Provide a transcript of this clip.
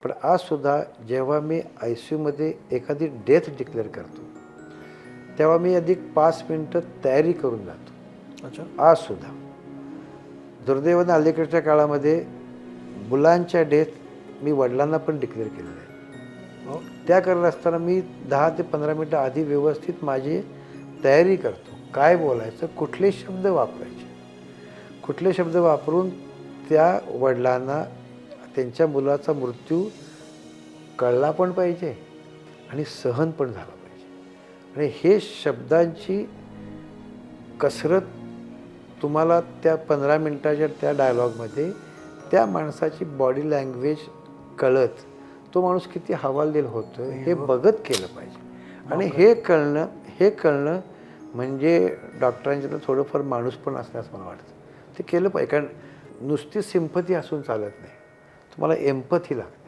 पण आजसुद्धा जेव्हा मी ICUमध्ये एखादी डेथ डिक्लेअर करतो, तेव्हा मी आधी 5 मिनिटं तयारी करून जातो. अच्छा. आजसुद्धा. दुर्दैवानं अलीकडच्या काळामध्ये मुलांच्या डेथ मी वडिलांना पण डिक्लेअर केलेलं आहे. हो. त्या करत असताना मी 10 ते 15 मिनिटं आधी व्यवस्थित माझी तयारी करतो. काय बोलायचं, कुठले शब्द वापरायचे, कुठले शब्द वापरून त्या वडिलांना त्यांच्या मुलाचा मृत्यू कळला पण पाहिजे आणि सहन पण झाला पाहिजे. आणि हे शब्दांची कसरत तुम्हाला त्या 15 मिनिटाच्या त्या डायलॉगमध्ये त्या माणसाची बॉडी लँग्वेज कळत तो माणूस किती हवालदिल होतो हे बघत केलं पाहिजे. आणि हे कळणं म्हणजे डॉक्टरांच्या थोडंफार माणूस पण असतं असं मला वाटतं. ते केलं पाहिजे, कारण नुसती सिम्पथी असून चालत नाही, तुम्हाला एम्पथी लागते.